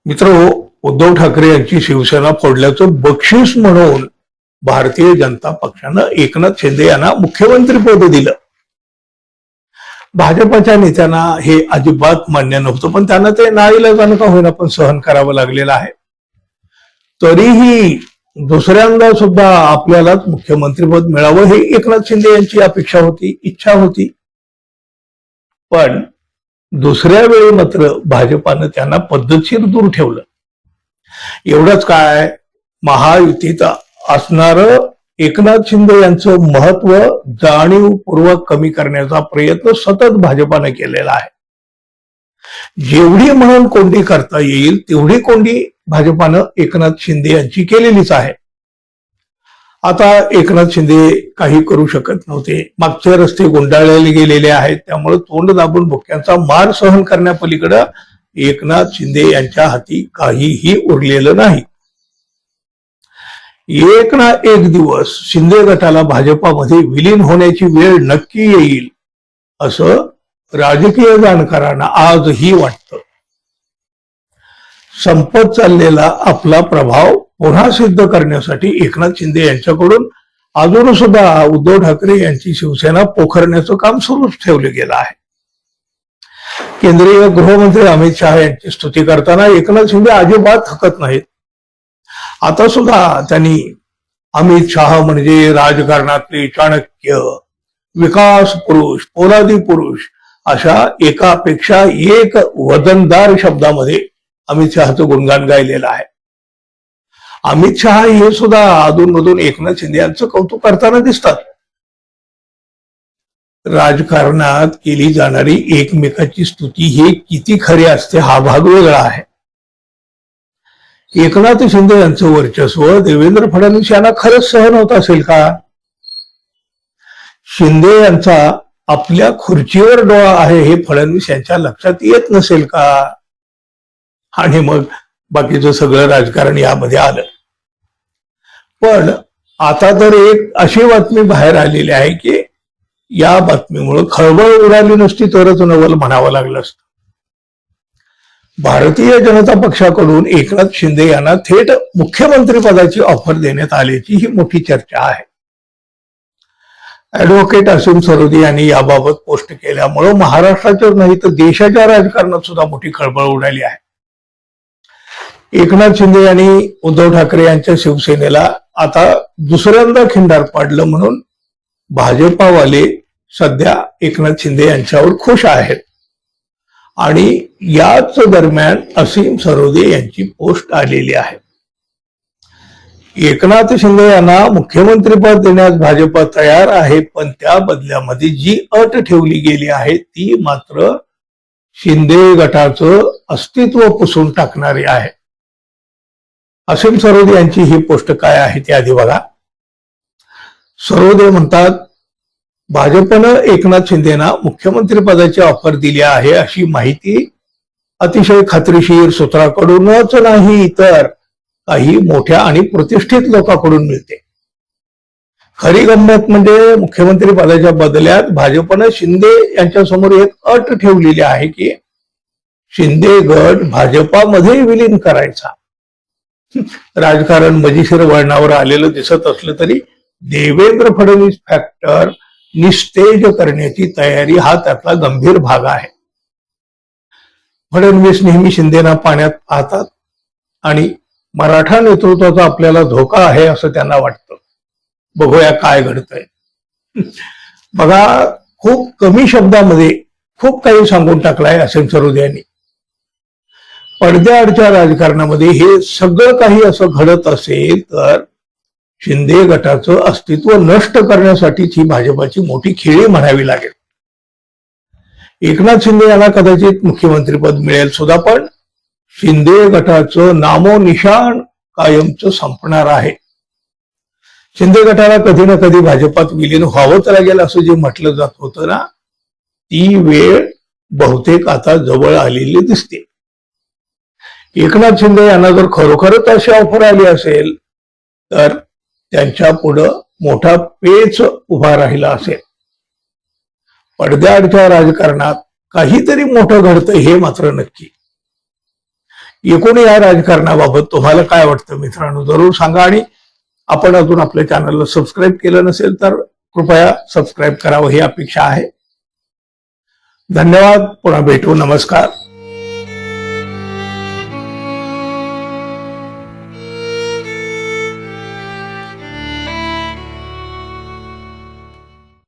मित्रहो, उद्धव ठाकरे यांची शिवसेना फोडल्याचं बक्षीस म्हणून भारतीय जनता पक्षानं एकनाथ शिंदे यांना मुख्यमंत्रीपद दिलं. भाजपच्या नेत्यांना हे अजिबात मान्य नव्हतं, पण त्यांना ते नाईलाजानं का होईना पण सहन करावं लागलेलं आहे. तरीही दुसऱ्यांदा सुद्धा आपल्यालाच मुख्यमंत्रीपद मिळावं हे एकनाथ शिंदे यांची अपेक्षा होती, इच्छा होती. पण दुसऱ्या वेळी मात्र भाजपानं त्यांना पद्धतशीर दूर ठेवलं. एवढंच काय, महायुतीत असणारं एकनाथ शिंदे यांचं महत्व जाणीवपूर्वक कमी करण्याचा प्रयत्न सतत भाजपानं केलेला आहे. जेवढी म्हणून कोंडी करता येईल तेवढी कोंडी भाजपानं एकनाथ शिंदे यांची केलेलीच आहे. आता एकनाथ शिंदे काही करू शकत नव्हते. मागचे रस्ते गुंडाळले गेलेले आहेत, त्यामुळे तोंड दाबून भुक्यांचा मार सहन करण्यापलीकडे एकनाथ शिंदे यांच्या हाती काहीही उरलेलं नाही. एक ना एक दिवस शिंदे गटाला भाजपामध्ये विलीन होण्याची वेळ नक्की येईल असं राजकीय जाणकारांना आजही वाटतं. संपत चाललेला आपला प्रभाव पुन्हा सिद्ध करण्यासाठी एकनाथ शिंदे यांच्याकडून अजून सुद्धा उद्धव ठाकरे यांची शिवसेना पोखरण्याचं काम सुरूच ठेवलं गेलं आहे. केंद्रीय गृहमंत्री अमित शहा यांची स्तुती करताना एकनाथ शिंदे अजिबात थकत नाहीत. आता सुद्धा त्यांनी अमित शहा म्हणजे राजकारणातले चाणक्य, विकास पुरुष, पोलादी पुरुष अशा एकापेक्षा एक वजनदार शब्दामध्ये अमित शहाचं गुणगान गायलेलं आहे. अमित शहा हे सुद्धा अधूनमधून एकनाथ शिंदे यांचं कौतुक करताना दिसतात. राजकारणात केली जाणारी एकमेकाची स्तुती हे किती खरे असते हा भाग वेगळा आहे. एकनाथ शिंदे यांचं वर्चस्व देवेंद्र फडणवीस यांना खरंच सहन होत असेल का? शिंदे यांचा आपल्या खुर्चीवर डोळा आहे हे फडणवीस यांच्या लक्षात येत नसेल का? आणि मग बाकीचं सगळं राजकारण यामध्ये आलं. पण आता तर एक अशी बातमी बाहेर आलेली आहे की या बातमीमुळे खळबळ उडाली नसती तरच नवल म्हणावं लागलं असतं. भारतीय जनता पक्षाकडून एकनाथ शिंदे यांना थेट मुख्यमंत्री पदाची ऑफर देण्यात आल्याची ही मोठी चर्चा आहे. ऍडव्होकेट असीम सरोदे यांनी याबाबत पोस्ट केल्यामुळे महाराष्ट्राच्याच नाही तर देशाच्या राजकारणात सुद्धा मोठी खळबळ उडाली आहे. एकनाथ शिंदे यांनी उद्धव ठाकरे यांच्या शिवसेनेला आता दुसऱ्यांदा खिंडार पाडलं म्हणून भाजपावाले सध्या एकनाथ शिंदे यांच्यावर खुश आहेत. आणि याच दरम्यान असीम सरोदे यांची पोस्ट आलेली आहे. एकनाथ शिंदे यांना मुख्यमंत्रीपद देण्यास भाजप तयार आहे, पण त्या बदल्यामध्ये जी अट ठेवली गेली आहे ती मात्र शिंदे गटाचं अस्तित्व पुसून टाकणारी आहे. असीम सरोदे यांची ही पोस्ट काय आहे ती आधी बघा. सरोदे म्हणतात, भाजपनं एकनाथ शिंदेना मुख्यमंत्री पदाची ऑफर दिली आहे अशी माहिती अतिशय खात्रीशीर सूत्राकडूनच नाही तर काही मोठ्या आणि प्रतिष्ठित लोकांकडून मिळते. खरी गंमत म्हणजे मुख्यमंत्री पदाच्या बदल्यात भाजपनं शिंदे यांच्या समोर एक अट ठेवलेली आहे की शिंदे गट भाजपामध्ये विलीन करायचा. राजकारण मजेशीर वळणावर आलेलं दिसत असलं तरी देवेंद्र फडणवीस फॅक्टर निस्तेज करण्याची तयारी हा त्यातला गंभीर भाग आहे. फडणवीस नेहमी शिंदेना पाण्यात पाहतात आणि मराठा नेतृत्वाचा आपल्याला धोका आहे असं त्यांना वाटतं. बघूया काय घडतंय. बघा, खूप कमी शब्दामध्ये खूप काही सांगून टाकलाय असीम सरोदे यांनी. पडद्याआडच्या राजकारणामध्ये हे सगळं काही असं घडत असेल तर शिंदे गटाचं अस्तित्व नष्ट करण्यासाठीच ही भाजपाची मोठी खेळी म्हणावी लागेल. एकनाथ शिंदे यांना कदाचित मुख्यमंत्रीपद मिळेल सुद्धा, पण शिंदे गटाचं नामोनिशाण कायमचं संपणार आहे. शिंदे गटाला कधी ना कधी भाजपात विलीन व्हावंच लागेल असं जे म्हटलं जात होतं ना, ती वेळ बहुतेक आता जवळ आलेली दिसते. एकनाथ शिंदे यांना जर खरोखरच अशी ऑफर आली असेल तर त्यांच्या पुढं मोठा पेच उभा राहिला असेल. पडद्याआडच्या राजकारणात काहीतरी मोठं घडतं हे मात्र नक्की. एकूण या राजकारणाबाबत तुम्हाला काय वाटतं मित्रांनो, जरूर सांगा. आणि आपण अजून आपल्या चॅनलला सबस्क्राईब केलं नसेल तर कृपया सबस्क्राईब करावं ही अपेक्षा आहे. धन्यवाद. पुन्हा भेटू. नमस्कार.